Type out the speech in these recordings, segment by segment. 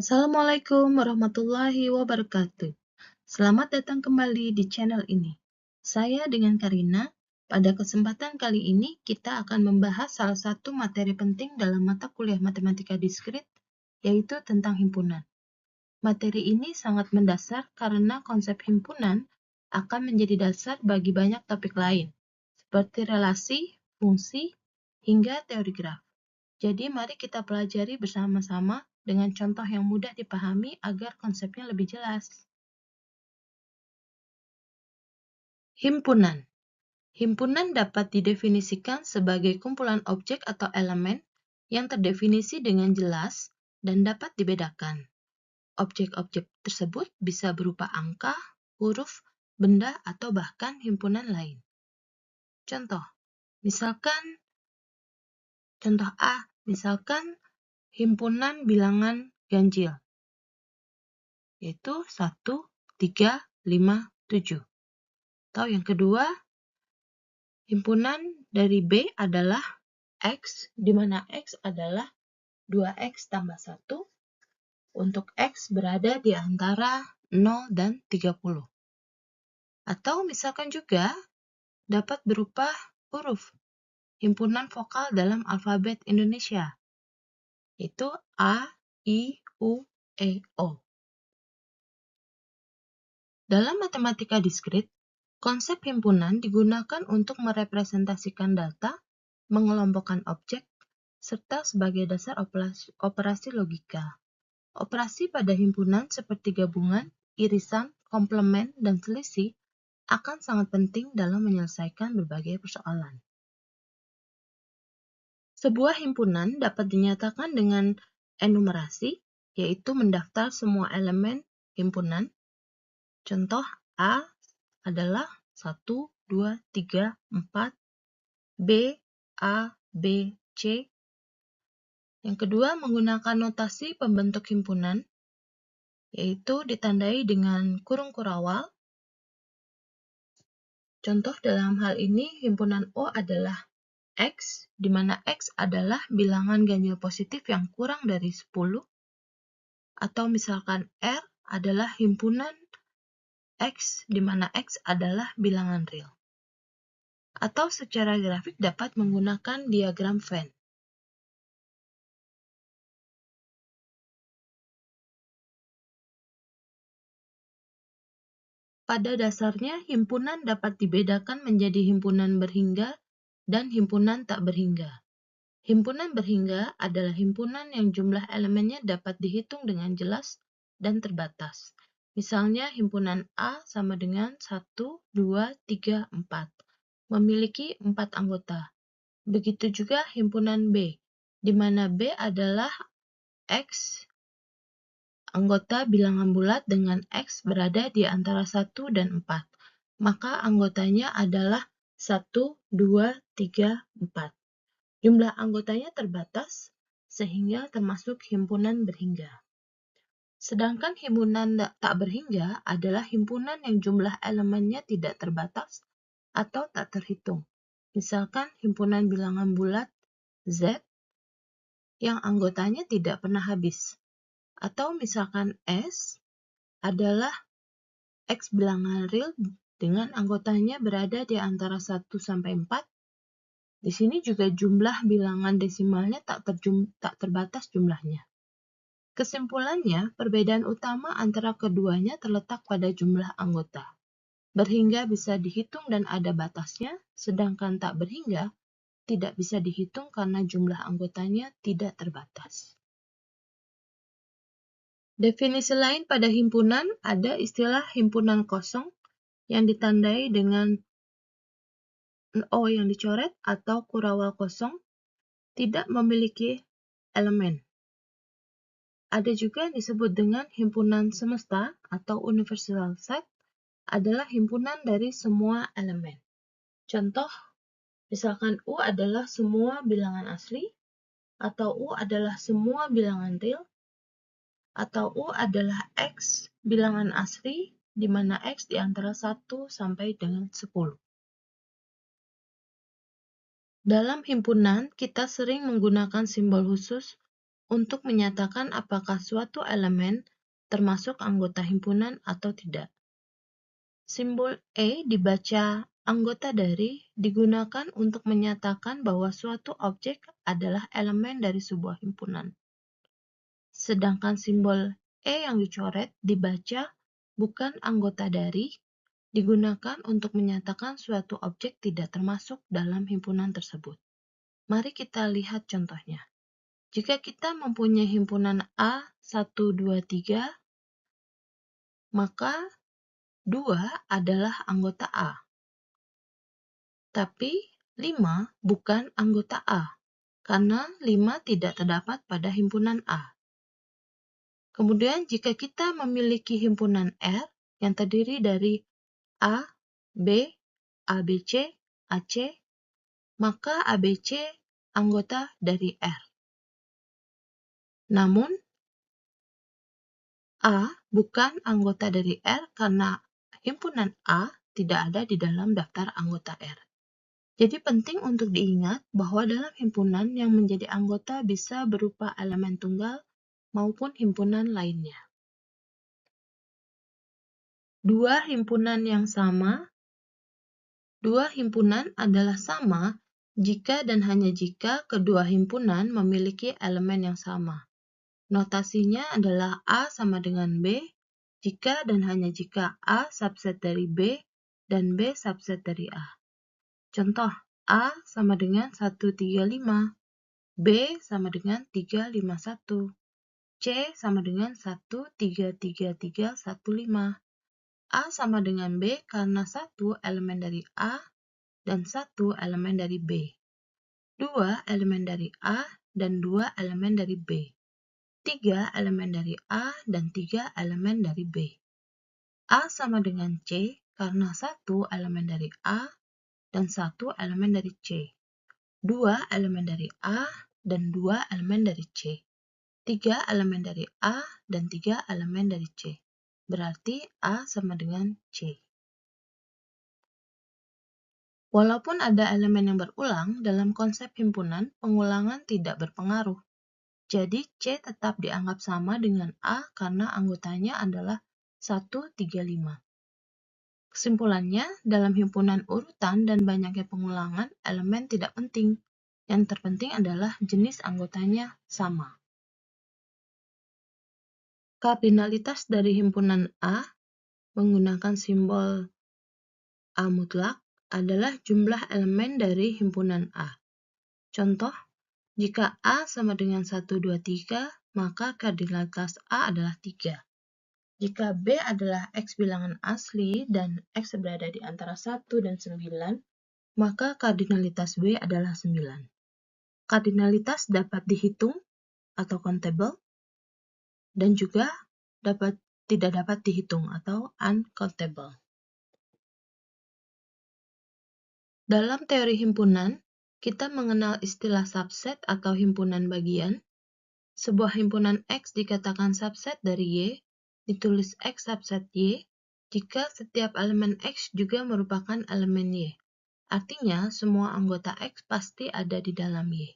Assalamualaikum warahmatullahi wabarakatuh. Selamat datang kembali di channel ini. Saya dengan Karina. Pada kesempatan kali ini kita akan membahas salah satu materi penting dalam mata kuliah Matematika Diskrit, yaitu tentang himpunan. Materi ini sangat mendasar karena konsep himpunan akan menjadi dasar bagi banyak topik lain, seperti relasi, fungsi, hingga teori graf. Jadi mari kita pelajari bersama-sama dengan contoh yang mudah dipahami agar konsepnya lebih jelas. Himpunan. Himpunan dapat didefinisikan sebagai kumpulan objek atau elemen yang terdefinisi dengan jelas dan dapat dibedakan. Objek-objek tersebut bisa berupa angka, huruf, benda, atau bahkan himpunan lain. Contoh A, misalkan himpunan bilangan ganjil, yaitu 1, 3, 5, 7. Atau yang kedua, himpunan dari B adalah X, di mana X adalah 2X tambah 1, untuk X berada di antara 0 dan 30. Atau misalkan juga dapat berupa huruf, himpunan vokal dalam alfabet Indonesia, yaitu A, I, U, E, O. Dalam matematika diskrit, konsep himpunan digunakan untuk merepresentasikan data, mengelompokkan objek, serta sebagai dasar operasi logika. Operasi pada himpunan seperti gabungan, irisan, komplement, dan selisih akan sangat penting dalam menyelesaikan berbagai persoalan. Sebuah himpunan dapat dinyatakan dengan enumerasi, yaitu mendaftar semua elemen himpunan. Contoh A adalah 1, 2, 3, 4, B, A, B, C. Yang kedua, menggunakan notasi pembentuk himpunan, yaitu ditandai dengan kurung kurawal. Contoh dalam hal ini, himpunan O adalah X, di mana X adalah bilangan ganjil positif yang kurang dari 10. Atau misalkan R adalah himpunan X, di mana X adalah bilangan real. Atau secara grafik dapat menggunakan diagram Venn. Pada dasarnya, himpunan dapat dibedakan menjadi himpunan berhingga dan himpunan tak berhingga. Himpunan berhingga adalah himpunan yang jumlah elemennya dapat dihitung dengan jelas dan terbatas. Misalnya, himpunan A sama dengan 1, 2, 3, 4, memiliki 4 anggota. Begitu juga himpunan B, di mana B adalah X, anggota bilangan bulat dengan X berada di antara 1 dan 4. Maka anggotanya adalah 1, 2, 3, 4. Jumlah anggotanya terbatas, sehingga termasuk himpunan berhingga. Sedangkan himpunan tak berhingga adalah himpunan yang jumlah elemennya tidak terbatas atau tak terhitung. Misalkan himpunan bilangan bulat Z yang anggotanya tidak pernah habis. Atau misalkan S adalah X bilangan real dengan anggotanya berada di antara 1 sampai 4. Di sini juga jumlah bilangan desimalnya tak terbatas jumlahnya. Kesimpulannya, perbedaan utama antara keduanya terletak pada jumlah anggota. Berhingga bisa dihitung dan ada batasnya, sedangkan tak berhingga tidak bisa dihitung karena jumlah anggotanya tidak terbatas. Definisi lain pada himpunan ada istilah himpunan kosong yang ditandai dengan O yang dicoret atau kurawal kosong, tidak memiliki elemen. Ada juga yang disebut dengan himpunan semesta atau universal set, adalah himpunan dari semua elemen. Contoh, misalkan U adalah semua bilangan asli, atau U adalah semua bilangan real, atau U adalah X bilangan asli, di mana X di antara 1 sampai dengan 10. Dalam himpunan, kita sering menggunakan simbol khusus untuk menyatakan apakah suatu elemen termasuk anggota himpunan atau tidak. Simbol E dibaca anggota dari digunakan untuk menyatakan bahwa suatu objek adalah elemen dari sebuah himpunan. Sedangkan simbol E yang dicoret dibaca bukan anggota dari digunakan untuk menyatakan suatu objek tidak termasuk dalam himpunan tersebut. Mari kita lihat contohnya. Jika kita mempunyai himpunan A 1, 2, 3, maka 2 adalah anggota A. Tapi 5 bukan anggota A, karena 5 tidak terdapat pada himpunan A. Kemudian jika kita memiliki himpunan R yang terdiri dari A, B, ABC, AC, maka ABC anggota dari R. Namun, A bukan anggota dari R karena himpunan A tidak ada di dalam daftar anggota R. Jadi penting untuk diingat bahwa dalam himpunan yang menjadi anggota bisa berupa elemen tunggal maupun himpunan lainnya. Dua himpunan yang sama. Dua himpunan adalah sama jika dan hanya jika kedua himpunan memiliki elemen yang sama. Notasinya adalah A sama dengan B jika dan hanya jika A subset dari B dan B subset dari A. Contoh, A sama dengan 135, B sama dengan 351, C sama dengan 133315. A sama dengan B karena 1 elemen dari A dan 1 elemen dari B. 2 elemen dari A dan 2 elemen dari B. 3 elemen dari A dan 3 elemen dari B. A sama dengan C karena 1 elemen dari A dan 1 elemen dari C. 2 elemen dari A dan 2 elemen dari C. 3 elemen dari A dan 3 elemen dari C. Berarti A sama dengan C. Walaupun ada elemen yang berulang, dalam konsep himpunan, pengulangan tidak berpengaruh. Jadi C tetap dianggap sama dengan A karena anggotanya adalah 135. Kesimpulannya, dalam himpunan urutan dan banyaknya pengulangan, elemen tidak penting. Yang terpenting adalah jenis anggotanya sama. Kardinalitas dari himpunan A menggunakan simbol A mutlak adalah jumlah elemen dari himpunan A. Contoh, jika A sama dengan 1, 2, 3, maka kardinalitas A adalah 3. Jika B adalah X bilangan asli dan X berada di antara 1 dan 9, maka kardinalitas B adalah 9. Kardinalitas dapat dihitung atau countable dan juga tidak dapat dihitung atau uncountable. Dalam teori himpunan, kita mengenal istilah subset atau himpunan bagian. Sebuah himpunan X dikatakan subset dari Y, ditulis X subset Y, jika setiap elemen X juga merupakan elemen Y. Artinya, semua anggota X pasti ada di dalam Y.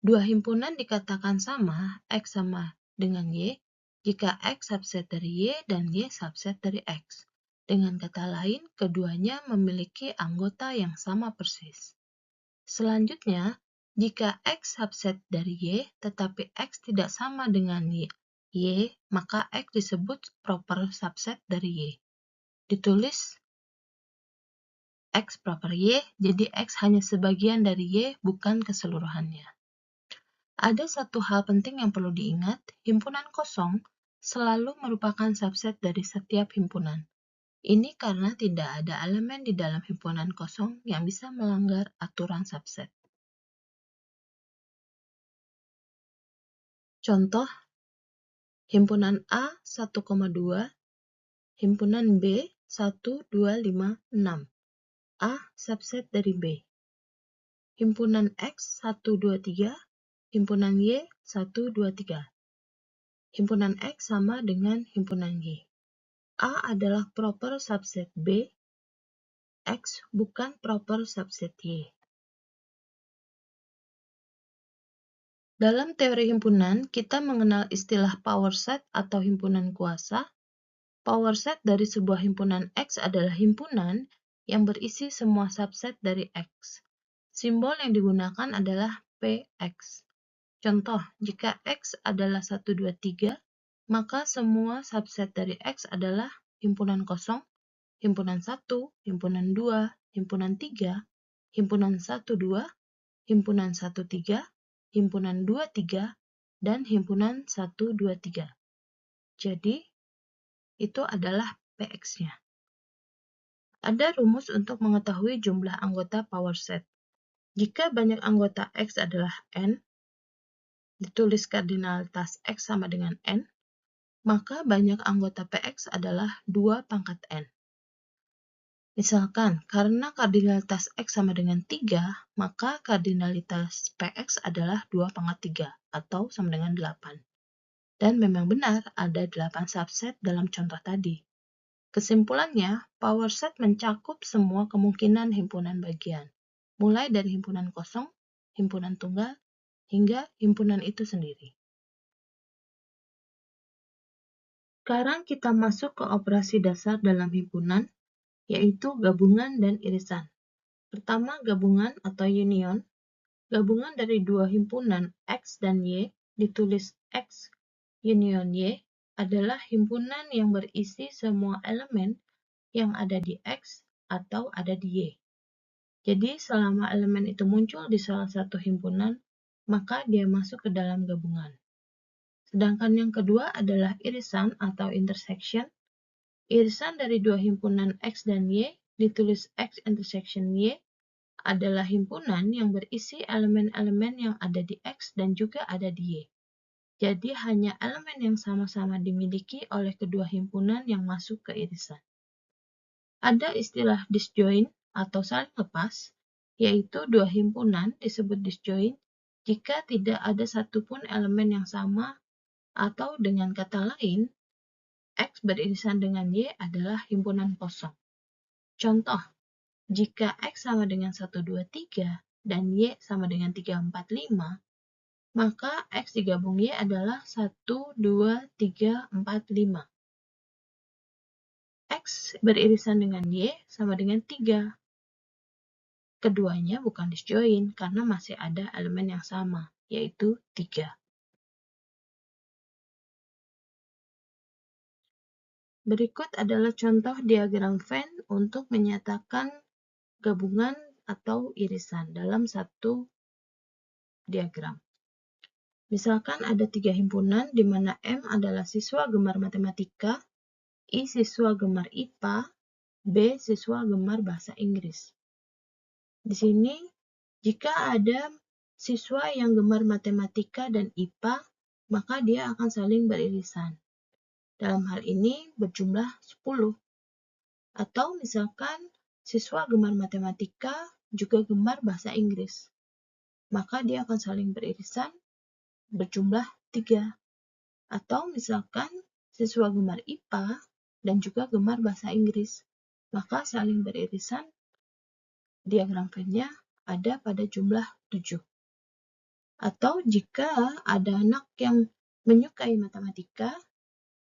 Dua himpunan dikatakan sama, X sama dengan Y, jika X subset dari Y dan Y subset dari X. Dengan kata lain, keduanya memiliki anggota yang sama persis. Selanjutnya, jika X subset dari Y, tetapi X tidak sama dengan Y, maka X disebut proper subset dari Y. Ditulis X proper Y, jadi X hanya sebagian dari Y, bukan keseluruhannya. Ada satu hal penting yang perlu diingat, himpunan kosong selalu merupakan subset dari setiap himpunan. Ini karena tidak ada elemen di dalam himpunan kosong yang bisa melanggar aturan subset. Contoh, himpunan A 1,2, himpunan B 1, 2, 5, 6. A subset dari B. Himpunan X 1, 2, 3, himpunan Y 1, 2, 3. Himpunan X sama dengan himpunan Y. A adalah proper subset B, X bukan proper subset Y. Dalam teori himpunan, kita mengenal istilah power set atau himpunan kuasa. Power set dari sebuah himpunan X adalah himpunan yang berisi semua subset dari X. Simbol yang digunakan adalah PX. Contoh, jika X adalah 1, 2, 3, maka semua subset dari X adalah himpunan kosong, himpunan 1, himpunan 2, himpunan 3, himpunan 1, 2, himpunan 1, 3, himpunan 2, 3, dan himpunan 1, 2, 3. Jadi, itu adalah PX-nya. Ada rumus untuk mengetahui jumlah anggota power set. Jika banyak anggota X adalah N, ditulis kardinalitas X sama dengan N, maka banyak anggota PX adalah 2 pangkat N. Misalkan, karena kardinalitas X sama dengan 3, maka kardinalitas PX adalah 2 pangkat 3, atau sama dengan 8. Dan memang benar ada 8 subset dalam contoh tadi. Kesimpulannya, power set mencakup semua kemungkinan himpunan bagian, mulai dari himpunan kosong, himpunan tunggal, hingga himpunan itu sendiri. Sekarang kita masuk ke operasi dasar dalam himpunan, yaitu gabungan dan irisan. Pertama, gabungan atau union. Gabungan dari dua himpunan X dan Y, ditulis X union Y, adalah himpunan yang berisi semua elemen yang ada di X atau ada di Y. Jadi, selama elemen itu muncul di salah satu himpunan, maka dia masuk ke dalam gabungan. Sedangkan yang kedua adalah irisan atau intersection. Irisan dari dua himpunan X dan Y, ditulis X intersection Y, adalah himpunan yang berisi elemen-elemen yang ada di X dan juga ada di Y. Jadi, hanya elemen yang sama-sama dimiliki oleh kedua himpunan yang masuk ke irisan. Ada istilah disjoint atau saling lepas, yaitu dua himpunan disebut disjoint jika tidak ada satupun elemen yang sama, atau dengan kata lain, X beririsan dengan Y adalah himpunan kosong. Contoh, jika X sama dengan 1, 2, 3 dan Y sama dengan 3, 4, 5, maka X digabung Y adalah 1, 2, 3, 4, 5. X beririsan dengan Y sama dengan 3. Keduanya bukan disjoint karena masih ada elemen yang sama, yaitu 3. Berikut adalah contoh diagram Venn untuk menyatakan gabungan atau irisan dalam satu diagram. Misalkan ada 3 himpunan di mana M adalah siswa gemar matematika, I siswa gemar IPA, B siswa gemar bahasa Inggris. Di sini, jika ada siswa yang gemar matematika dan IPA, maka dia akan saling beririsan. Dalam hal ini berjumlah 10. Atau misalkan siswa gemar matematika juga gemar bahasa Inggris, maka dia akan saling beririsan berjumlah 3. Atau misalkan siswa gemar IPA dan juga gemar bahasa Inggris, maka saling beririsan diagram Venn-nya ada pada jumlah 7. Atau jika ada anak yang menyukai matematika,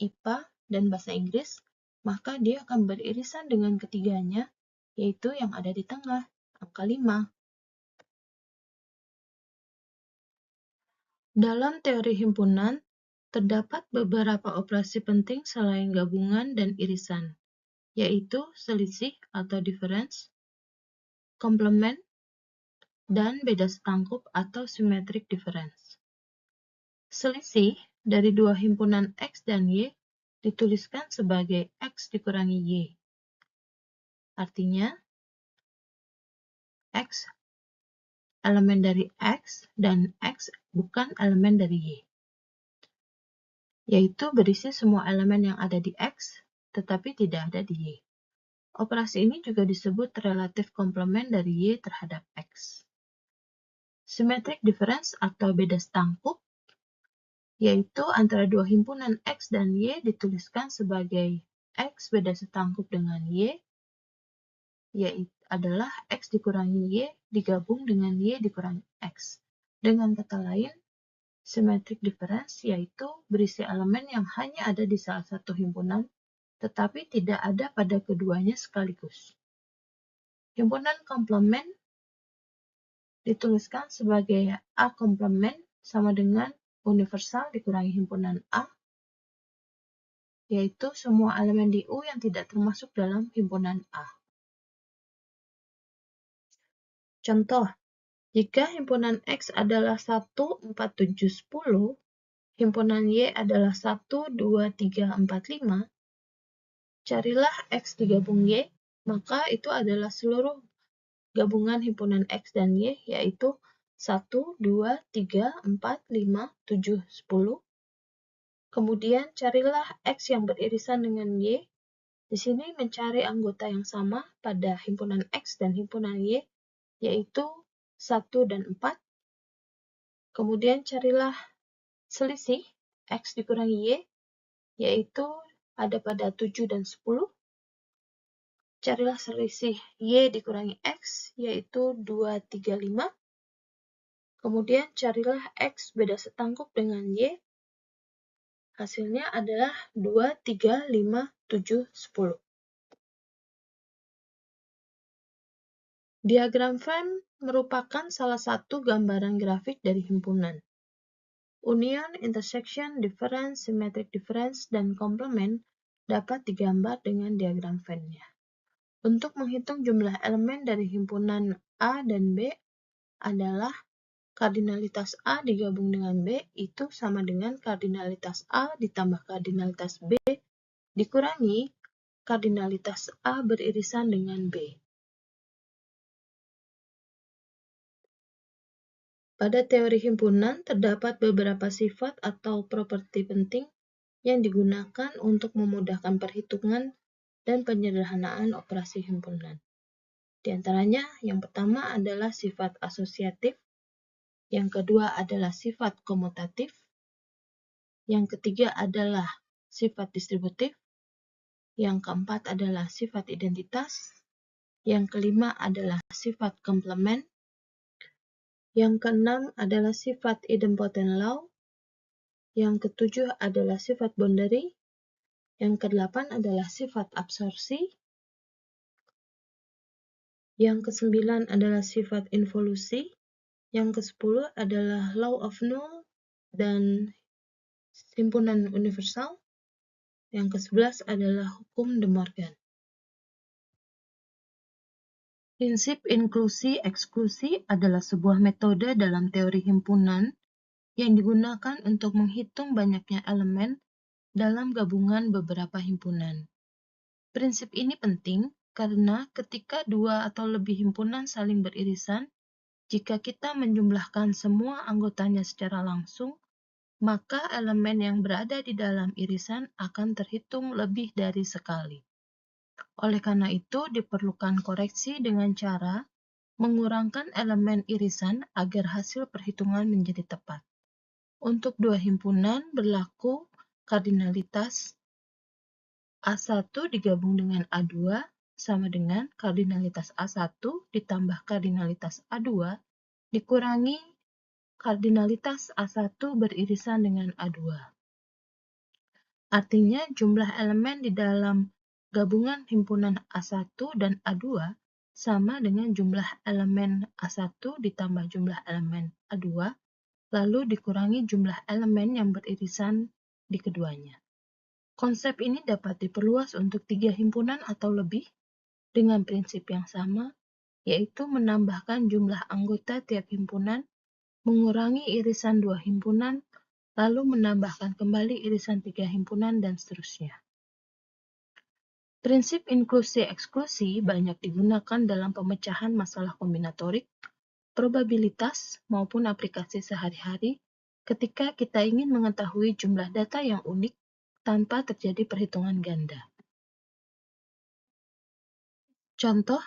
IPA, dan bahasa Inggris, maka dia akan beririsan dengan ketiganya, yaitu yang ada di tengah, angka 5. Dalam teori himpunan, terdapat beberapa operasi penting selain gabungan dan irisan, yaitu selisih atau difference, komplement, dan beda setangkup atau symmetric difference. Selisih dari dua himpunan X dan Y dituliskan sebagai X dikurangi Y. Artinya, X elemen dari X dan X bukan elemen dari Y. Yaitu berisi semua elemen yang ada di X, tetapi tidak ada di Y. Operasi ini juga disebut relative komplement dari Y terhadap X. Symmetric difference atau beda setangkup, yaitu antara dua himpunan X dan Y dituliskan sebagai X beda setangkup dengan Y, yaitu adalah X dikurangi Y digabung dengan Y dikurangi X. Dengan kata lain, symmetric difference yaitu berisi elemen yang hanya ada di salah satu himpunan, tetapi tidak ada pada keduanya sekaligus. Himpunan komplement dituliskan sebagai A komplement sama dengan universal dikurangi himpunan A, yaitu semua elemen di U yang tidak termasuk dalam himpunan A. Contoh, jika himpunan X adalah 1, 4, 7, 10, himpunan Y adalah 1, 2, 3, 4, 5, carilah X digabung Y, maka itu adalah seluruh gabungan himpunan X dan Y, yaitu 1, 2, 3, 4, 5, 7, 10. Kemudian carilah X yang beririsan dengan Y. Di sini mencari anggota yang sama pada himpunan X dan himpunan Y, yaitu 1 dan 4. Kemudian carilah selisih X dikurangi Y, yaitu ada pada 7 dan 10. Carilah selisih Y dikurangi X, yaitu 2, 3, 5. Kemudian carilah X beda setangkup dengan Y. Hasilnya adalah 2, 3, 5, 7, 10. Diagram Venn merupakan salah satu gambaran grafik dari himpunan. Union, intersection, difference, symmetric difference, dan komplement dapat digambar dengan diagram Venn-nya. Untuk menghitung jumlah elemen dari himpunan A dan B adalah kardinalitas A digabung dengan B itu sama dengan kardinalitas A ditambah kardinalitas B dikurangi kardinalitas A beririsan dengan B. Pada teori himpunan, terdapat beberapa sifat atau properti penting yang digunakan untuk memudahkan perhitungan dan penyederhanaan operasi himpunan. Di antaranya, yang pertama adalah sifat asosiatif, yang kedua adalah sifat komutatif, yang ketiga adalah sifat distributif, yang keempat adalah sifat identitas, yang kelima adalah sifat komplement, yang keenam adalah sifat idempotent law, yang ketujuh adalah sifat boundary, yang kedelapan adalah sifat absorpsi, yang kesembilan adalah sifat involusi, yang kesepuluh adalah law of null dan himpunan universal, yang ke-11 adalah hukum De Morgan. Prinsip inklusi-eksklusi adalah sebuah metode dalam teori himpunan yang digunakan untuk menghitung banyaknya elemen dalam gabungan beberapa himpunan. Prinsip ini penting karena ketika dua atau lebih himpunan saling beririsan, jika kita menjumlahkan semua anggotanya secara langsung, maka elemen yang berada di dalam irisan akan terhitung lebih dari sekali. Oleh karena itu, diperlukan koreksi dengan cara mengurangkan elemen irisan agar hasil perhitungan menjadi tepat. Untuk dua himpunan berlaku kardinalitas A1 digabung dengan A2 sama dengan kardinalitas A1 ditambah kardinalitas A2 dikurangi kardinalitas A1 beririsan dengan A2. Artinya jumlah elemen di dalam gabungan himpunan A1 dan A2 sama dengan jumlah elemen A1 ditambah jumlah elemen A2, lalu dikurangi jumlah elemen yang beririsan di keduanya. Konsep ini dapat diperluas untuk 3 himpunan atau lebih dengan prinsip yang sama, yaitu menambahkan jumlah anggota tiap himpunan, mengurangi irisan 2 himpunan, lalu menambahkan kembali irisan 3 himpunan, dan seterusnya. Prinsip inklusi-eksklusi banyak digunakan dalam pemecahan masalah kombinatorik, probabilitas, maupun aplikasi sehari-hari ketika kita ingin mengetahui jumlah data yang unik tanpa terjadi perhitungan ganda. Contoh,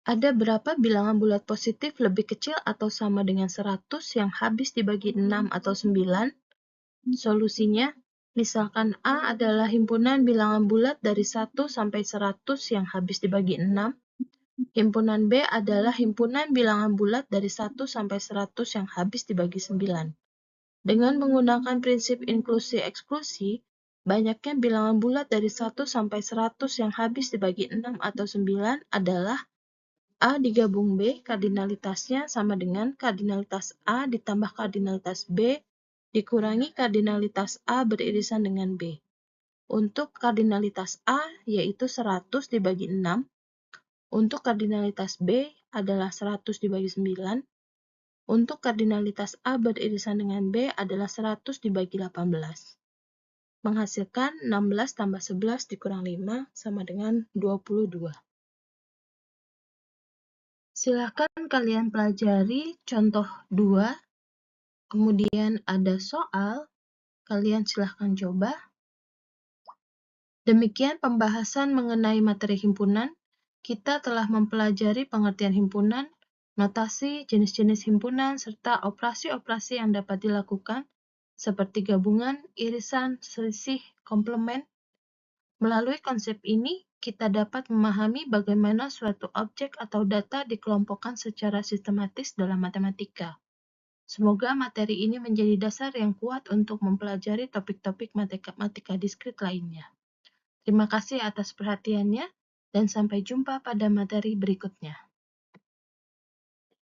ada berapa bilangan bulat positif lebih kecil atau sama dengan 100 yang habis dibagi 6 atau 9? Solusinya, misalkan A adalah himpunan bilangan bulat dari 1 sampai 100 yang habis dibagi 6. Himpunan B adalah himpunan bilangan bulat dari 1 sampai 100 yang habis dibagi 9. Dengan menggunakan prinsip inklusi-eksklusi, banyaknya bilangan bulat dari 1 sampai 100 yang habis dibagi 6 atau 9 adalah A digabung B, kardinalitasnya sama dengan kardinalitas A ditambah kardinalitas B dikurangi kardinalitas A beririsan dengan B. Untuk kardinalitas A yaitu 100 dibagi 6, untuk kardinalitas B adalah 100 dibagi 9, untuk kardinalitas A beririsan dengan B adalah 100 dibagi 18. Menghasilkan 16 tambah 11 dikurang 5 sama dengan 22. Silakan kalian pelajari contoh 2. Kemudian ada soal. Kalian silahkan coba. Demikian pembahasan mengenai materi himpunan. Kita telah mempelajari pengertian himpunan, notasi, jenis-jenis himpunan, serta operasi-operasi yang dapat dilakukan, seperti gabungan, irisan, selisih, komplement. Melalui konsep ini, kita dapat memahami bagaimana suatu objek atau data dikelompokkan secara sistematis dalam matematika. Semoga materi ini menjadi dasar yang kuat untuk mempelajari topik-topik matematika diskrit lainnya. Terima kasih atas perhatiannya, dan sampai jumpa pada materi berikutnya.